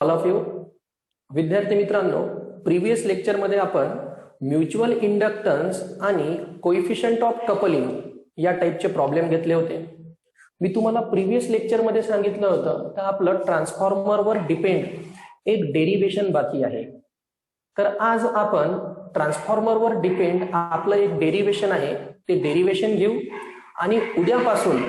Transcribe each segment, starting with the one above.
All of you. विद्यार्थी मित्रांनो, previous lecture मध्ये आपण म्युच्युअल इंडक्टन्स आणि कोइफिशियंट ऑफ कपलिंग या टाइपचे प्रॉब्लेम घेतले होते. मी तुम्हाला प्रीवियस लेक्चर मध्ये सांगितलं होतं की आपलं ट्रान्सफॉर्मरवर डिपेंड एक डेरिवेशन बाकी आहे. तर आज आपण ट्रान्सफॉर्मरवर डिपेंड आपलं एक डेरिवेशन आहे ते डेरिवेशन घेऊ आणि उद्यापासून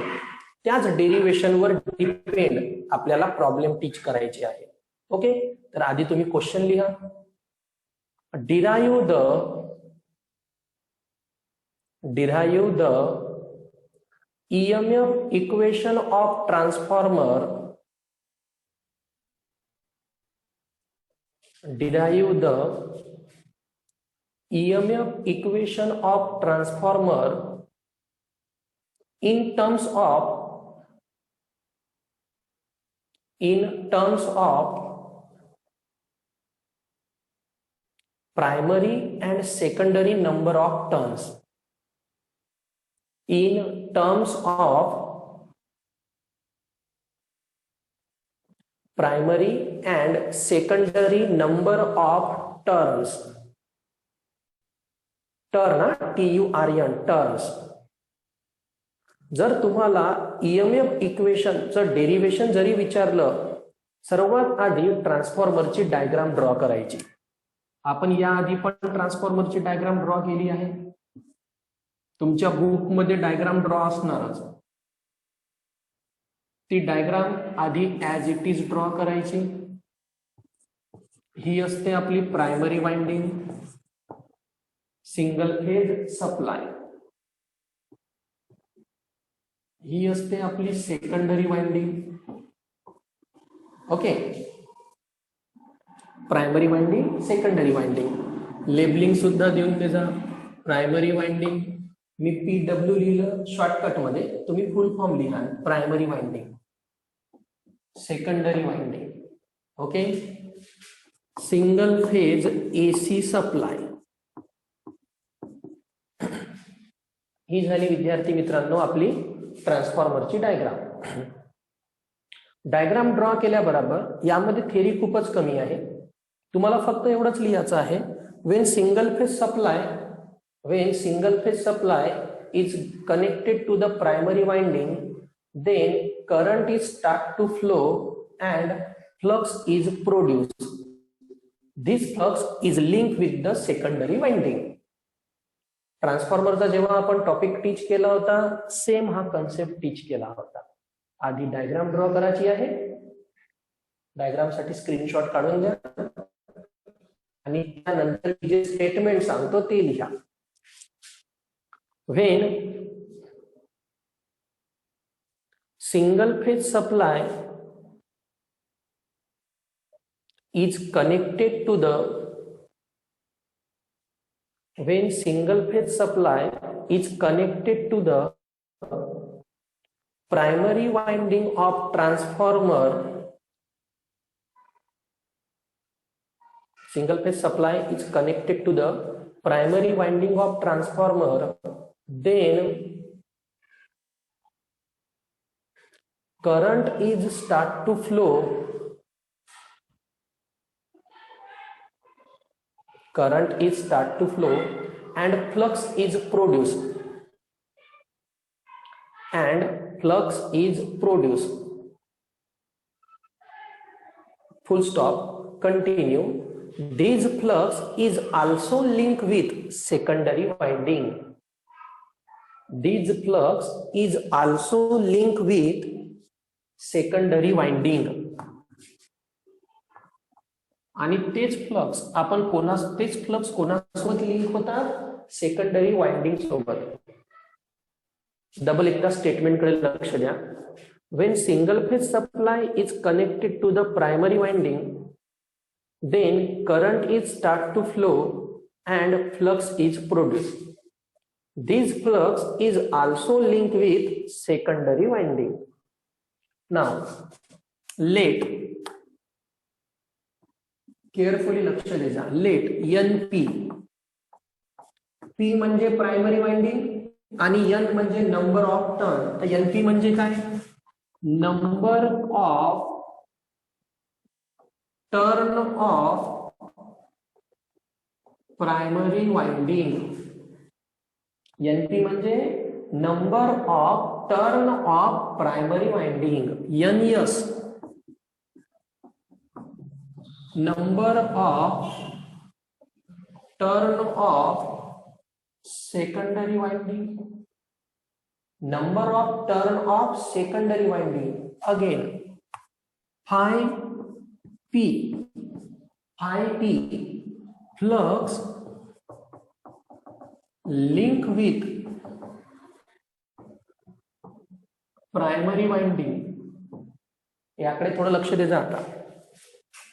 त्याच डेरिवेशनवर डिपेंड आपल्याला प्रॉब्लेम टीच करायचे आहे. ओके, तर आधी तुम्ही क्वेश्चन लिहा. derive the EMF equation of transformer. Derive the EMF equation of transformer in terms of primary and secondary number of turns. In terms of primary and secondary number of turns. Turn, TURN, turns. जर तुम्हाला EMF इक्वेशनचं derivation जरी विचारलं, सर्वात आधी ट्रान्सफॉर्मरची diagram draw करायची. आपण याआधी पण ट्रान्सफॉर्मरची डायग्राम ड्रॉ केली आहे. तुमच्या बुक मध्ये डायग्राम ड्रॉ असणारच. ती डायग्राम आधी ऍज इट इज ड्रॉ करायची. ही असते आपली primary winding, single phase supply. ही असते आपली secondary winding. Okay, primary winding, secondary winding. Labelling सुद्धा देऊन त्याचा. प्रायमरी वाइंडिंग मी PW लिहिलं शॉर्टकट मध्ये, तुम्ही फुल फॉर्म लिहा. Primary winding, secondary winding. Okay, single phase AC supply. ही झाली विद्यार्थी मित्रांनो आपली ट्रान्सफॉर्मरची डायग्राम. डायग्राम ड्रॉ केल्याबरोबर यामध्ये थेरी खूपच कमी आहे. तुम्हाला फक्त एवढंच लिहायचं आहे, when single phase supply is connected to the primary winding, then current is start to flow and flux is produced. This flux is linked with the secondary winding. ट्रान्सफॉर्मरचा जेव्हा आपण टॉपिक टीच केला होता, सेम हा कन्सेप्ट टीच केला होता. आधी diagram draw करायची आहे. डायग्राम साठी स्क्रीनशॉट काढून घ्या आणि त्यानंतर जे स्टेटमेंट सांगतो ते लिहा. When single phase supply is connected to the primary winding of transformer, single phase supply is connected to the primary winding of transformer, then current is start to flow and flux is produced. Full stop. Continue. This flux is also linked with secondary winding. आणि तेच flux कोणासोबत link होतात? Secondary winding सोबत. Double एकदा statement कडे लक्ष द्या. When single phase supply is connected to the primary winding, then current is start to flow and flux is produced. This flux is also linked with secondary winding. Now, let carefully लक्ष द्या. Late NP, P म्हणजे primary winding आणि N म्हणजे number of turn. तर NP म्हणजे काय? Number of turn of primary winding, NP म्हणजे number of turn of primary winding, NS number of turn of secondary winding, number of turn of secondary winding. Again phi p flux link with primary winding. याकडे थोडं लक्ष दे जा. आता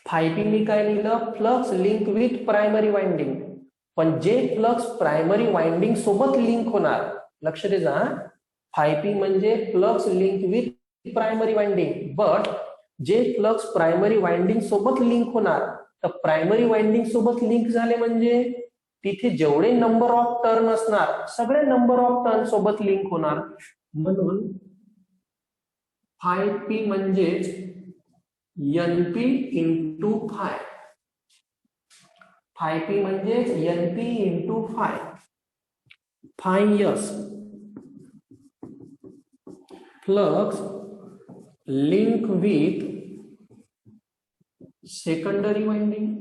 phi p मी काय लिहिलं, flux link with primary winding, पण जे flux primary winding सोबत लिंक होणार, लक्ष दे जा. phi p म्हणजे flux link with primary winding, but जे फ्लक्स प्रायमरी वाइंडिंग सोबत लिंक होणार, तर प्रायमरी वाइंडिंग सोबत लिंक झाले म्हणजे तिथे जेवढे नंबर ऑफ टर्न असणार सगळे नंबर ऑफ टर्न सोबत लिंक होणार. म्हणून phi p म्हणजेच NP into phi. phi p म्हणजेच NP into phi. phi S flux link with secondary winding.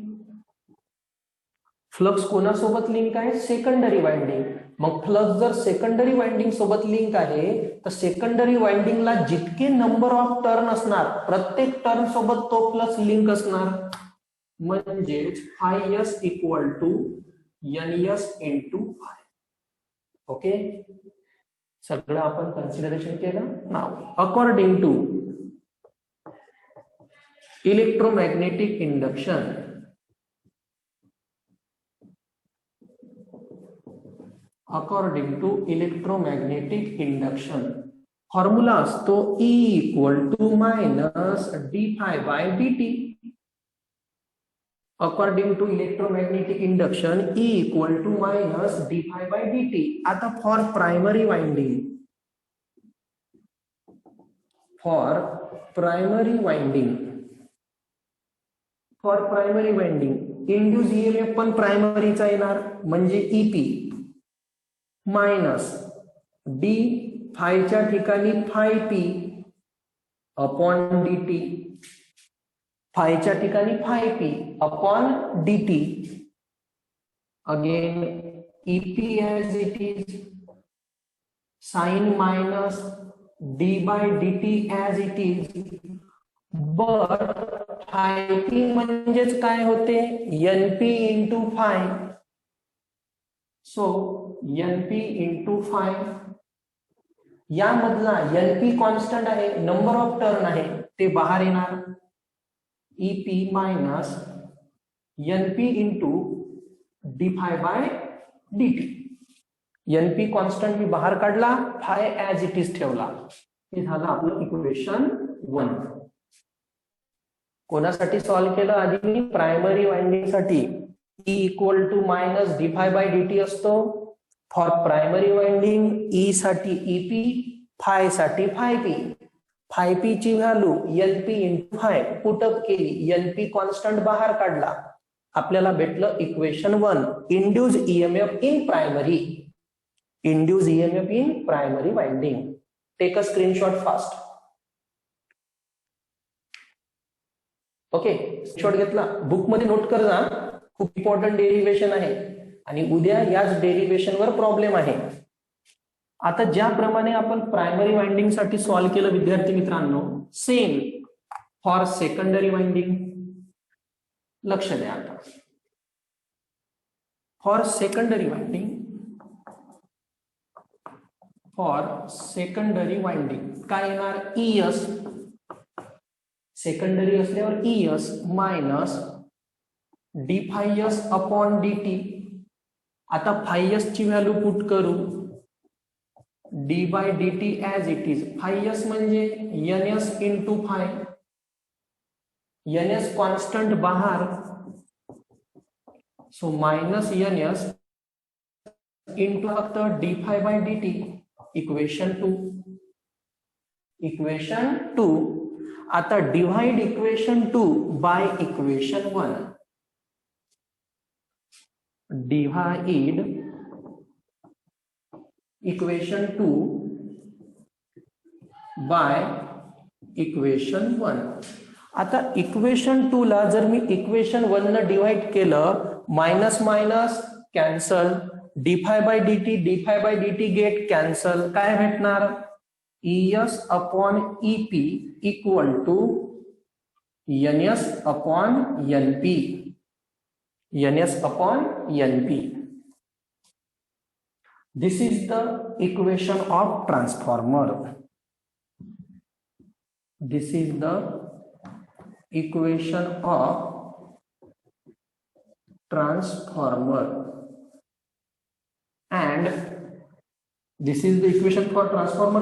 Flux कोणासोबत लिंक आहे, सेकंडरी वाइंडिंग. मग फ्लक्स जर सेकंडरी वाइंडिंग सोबत लिंक आहे, तर सेकंडरी वाइंडिंगला जितके नंबर ऑफ टर्न असणार, प्रत्येक टर्न सोबत तो फ्लक्स लिंक असणार. म्हणजेच phi S equal to NS into phi. Okay, सगळं आपण कन्सिडरेशन केलं. नाव according to electromagnetic induction, according to electromagnetic induction formula असतो E equal to minus D phi by D T. According to electromagnetic induction E equal to minus D phi by D T. आता for primary winding, for primary winding induce EMF पण प्रायमरीचा येणार, म्हणजे EP minus D फायच्या ठिकाणी phi p upon dt, फायच्या ठिकाणी phi p upon dt. Again EP as it is, sign minus d by dt as it is, but phi p म्हणजेच काय होते, NP into phi. So NP into phi, यामधला NP constant आहे, number of turn आहे, ते बाहेर येणार. EP minus NP into D phi by dt. NP constant मी बाहेर काढला, phi ऍज इट इज ठेवला. हे झालं आपलं इक्वेशन 1. कोणासाठी सॉल्व्ह केलं आधी मी, प्रायमरी वाइंडिंग साठी. E equal to minus D phi by dt असतो फॉर प्रायमरी वाइंडिंग. E साठी EP, phi साठी phi p. phi p ची value NP into phi put up केली, NP कॉन्स्टंट बाहेर काढला, आपल्याला भेटलं equation 1. Induce EMF in primary, induce EMF in primary winding. Take a screenshot fast. Okay, screenshot घेतला, book मध्ये नोट कर जा, खूप इम्पॉर्टंट डेरिव्हेशन आहे आणि उद्या याच डेरिव्हेशन वर प्रॉब्लेम आहे. आता ज्याप्रमाणे आपण प्रायमरी वाइंडिंग साठी सॉल्व्ह केलं विद्यार्थी मित्रांनो, सेम फॉर सेकंडरी वाइंडिंग. लक्ष द्या. आता फॉर सेकंडरी वाइंडिंग काय येणार, ES सेकंडरी असल्यावर ES minus D phi S upon dt. आता फाय एस ची व्हॅल्यू पुट करू, d by dt as it is. Phi S म्हणजे NS into phi, NS constant बाहेर, सो मायनस NS इंटू फक्त d phi by dt. Equation 2. आता divide equation 2 by equation 1. Divide equation 2 by equation 1. आता equation 2 ला जर मी equation 1 न divide केलं, minus minus cancel, डी5/dt गेट कॅन्सल, काय भेटणार? ES upon EP equal to NS upon NP. NS upon NP. This is the equation of transformer. This is the equation of transformer, and this is the equation for transformer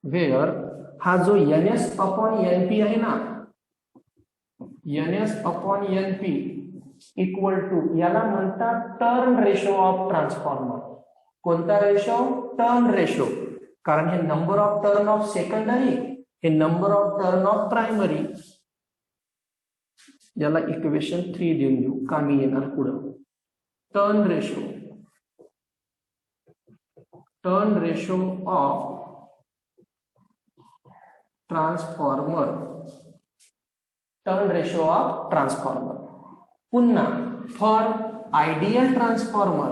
where हा जो NS upon NP आहे ना, NS upon NP equal to, याला म्हणतात turn ratio of transformer. कोणता रेशो? Turn ratio. कारण हे number of turn of secondary, हे number of turn of primary. याला इक्वेशन 3 देऊन देऊ, कामी येणार पुढं. Turn ratio of transformer. Turn ratio of transformer. पुन्हा फॉर आयडियल ट्रान्सफॉर्मर,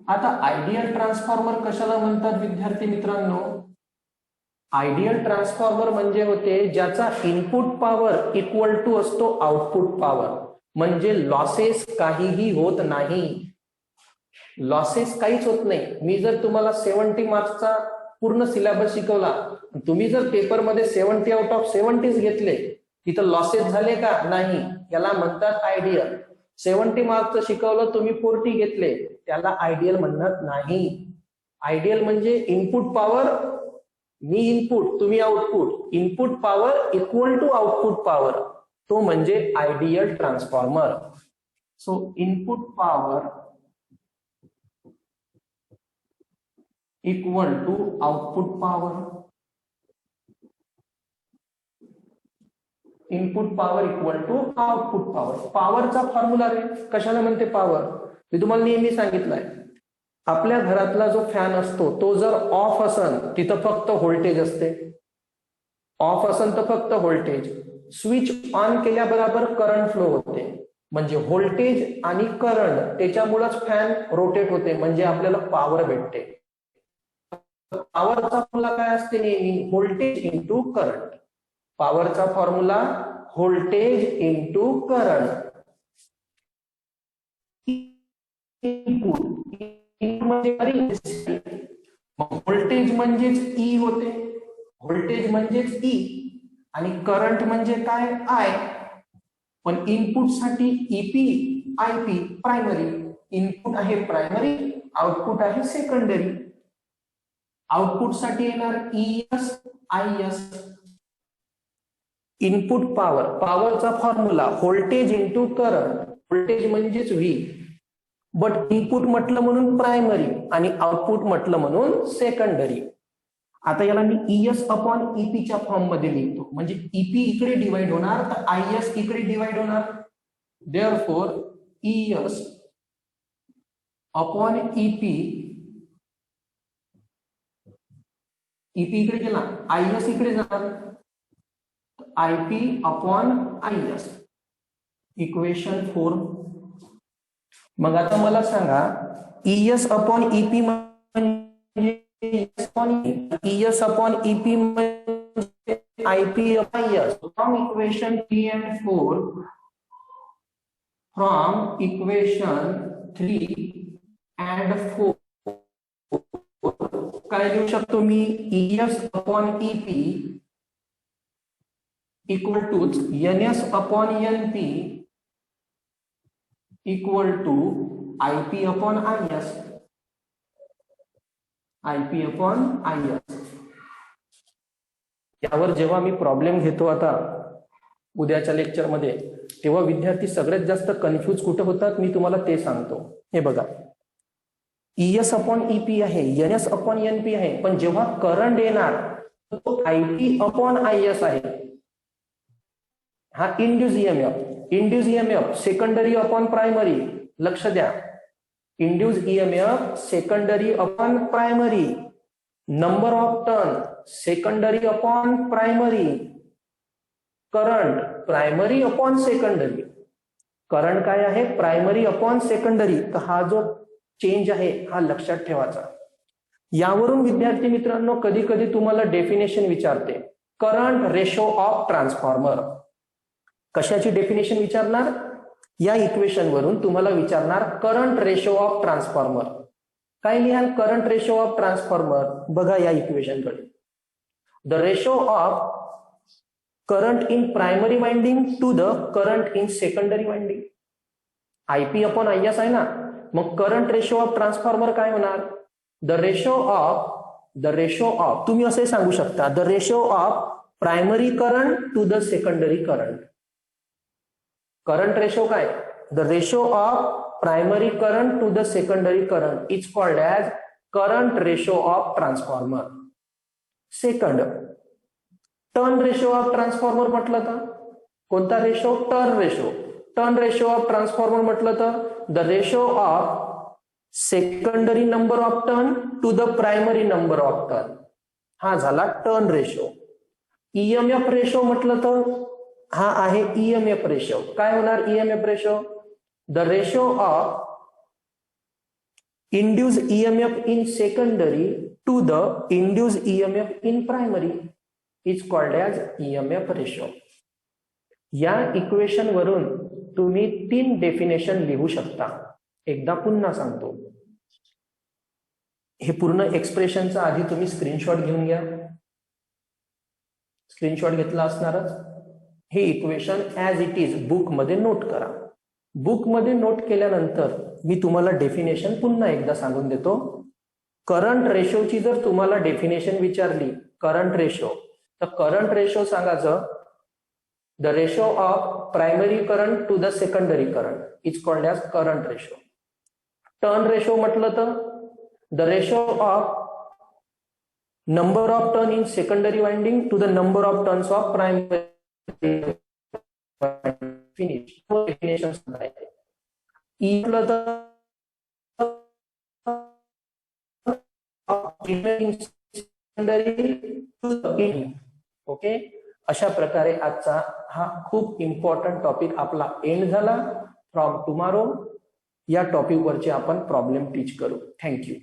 आता आयडियल ट्रान्सफॉर्मर कशाला म्हणतात विद्यार्थी मित्रांनो? आयडियल ट्रान्सफॉर्मर म्हणजे होते ज्याचा इनपुट पॉवर इक्वल टू असतो आउटपुट पॉवर. म्हणजे लॉसेस काहीही होत नाही. लॉसेस काहीच होत नाही. मी जर तुम्हाला 70 मार्क्सचा पूर्ण सिलेबस शिकवला, तुम्ही जर पेपरमध्ये 70 आउट ऑफ 70 घेतले, तिथं लॉसेस झाले का? नाही. याला म्हणतात आयडियल. 70 मार्क्सचं शिकवलं, तुम्ही 40 घेतले, त्याला आयडियल म्हणत नाही. आयडियल म्हणजे इनपुट पॉवर, मी इनपुट तुम्ही output, input power equal to output power, तो म्हणजे ideal transformer. So input power equal to output power. Input power equal to output power. पॉवरचा फॉर्म्युला रे कशाला म्हणते पॉवर? मी तुम्हाला नेहमी सांगितलंय, आपल्या घरातला जो फॅन असतो तो जर ऑफ असन तिथं फक्त व्होल्टेज असते. ऑफ असन तर फक्त व्होल्टेज. स्विच ऑन केल्याबरोबर करंट फ्लो होते. म्हणजे व्होल्टेज आणि करंट त्याच्यामुळेच फॅन रोटेट होते, म्हणजे आपल्याला पॉवर भेटते. पॉवरचा फॉर्म्युला काय असते? नेहमी व्होल्टेज इंटू करंट. पॉवरचा formula voltage into current. Voltage म्हणजेच ई होते, व्होल्टेज म्हणजेच ई, आणि करंट म्हणजे काय? आय. पण इनपुट साठी ईपी आयपी प्रायमरी. इनपुट आहे प्रायमरी, आउटपुट आहे सेकंडरी. आउटपुट साठी येणार ES IS. इनपुट पॉवर, पॉवरचा formula voltage into current. Voltage म्हणजेच व्ही, बट इनपुट म्हटलं म्हणून प्रायमरी आणि आउटपुट म्हटलं म्हणून सेकंडरी. आता याला मी ES अपॉन EP च्या फॉर्म मध्ये लिहितो. म्हणजे EP इकडे डिवाइड होणार तर IS इकडे डिवाइड होणार. Therefore ES upon EP, EP इकडे गेला, IS इकडे जाणार, IP अपॉन IS. इक्वेशन 4. मग आता मला सांगा, ES अपॉन EP म्हणजे ES अपॉन EP म्हणजे IP upon IS. From equation 3 and 4, from equation 3 and 4 काय लिहू शकतो मी? ES upon EP equal to NS upon NP equal to IP upon IS. IP upon IS. यावर जेव्हा मी problem घेतो आता उद्याच्या लेक्चर मध्ये, तेव्हा विद्यार्थी सगळ्यात जास्त कन्फ्यूज कुठे होतात मी तुम्हाला ते सांगतो. हे बघा, ES अपॉन EP आहे, NS अपॉन NP आहे, पण जेव्हा करंट येणार तो IP अपॉन IS आहे. हा induce EMF secondary upon primary. लक्ष द्या, induce EMF secondary upon primary. Number of turn secondary upon primary. Current primary upon secondary. Current काय आहे? Primary upon secondary. तर हा जो चेंज आहे हा लक्षात ठेवायचा. यावरून विद्यार्थी मित्रांनो कधी कधी तुम्हाला डेफिनेशन विचारते, करंट रेशो ऑफ ट्रान्सफॉर्मर. कशाची डेफिनेशन विचारणार? या इक्वेशन वरून तुम्हाला विचारणार करंट रेशो ऑफ ट्रान्सफॉर्मर. काय लिहाल करंट रेशो ऑफ ट्रान्सफॉर्मर? बघा या इक्वेशन कडे, the ratio of current in primary winding to the current in secondary winding. IP upon IS आहे ना, मग करंट रेशो ऑफ ट्रान्सफॉर्मर काय होणार? द रेशो ऑफ तुम्ही असे सांगू शकता, the ratio of primary current to the secondary current. Current ratio काय? The ratio of primary current to the secondary current is called as current ratio of transformer. Second, turn ratio of transformer म्हटलं तर कोणता रेशो? Turn ratio. Turn ratio of transformer म्हटलं तर the ratio of secondary number of turn to the primary number of turn. हा झाला turn ratio. EMF ratio म्हटलं तर हा आहे EMF रेशो. काय होणार EMF ratio? The ratio of induce EMF in secondary to the induce EMF in primary is called as EMF ratio. या equation वरून तुम्ही 3 डेफिनेशन लिहू शकता. एकदा पुन्हा सांगतो, हे पूर्ण एक्सप्रेशनचा आधी तुम्ही स्क्रीनशॉट घेऊन घ्या. स्क्रीनशॉट घेतला असणारच. हे equation as it is book मध्ये नोट करा. बुक मध्ये नोट केल्यानंतर मी तुम्हाला डेफिनेशन पुन्हा एकदा सांगून देतो. करंट रेशोची जर तुम्हाला डेफिनेशन विचारली, करंट रेशो, तर करंट रेशो सांगायचं the ratio of primary current to the secondary current is called as current ratio. Turn ratio म्हटलं तर the ratio of number of turn in secondary winding to the number of turns of primary. Finish. Definition सांगायचे. म्हटलं तर okay. अशा प्रकारे आजचा हा खूप इम्पॉर्टंट टॉपिक आपला एंड झाला. फ्रॉम टुमारो या टॉपिक वरचे आपण प्रॉब्लेम टीच करू. थँक्यू.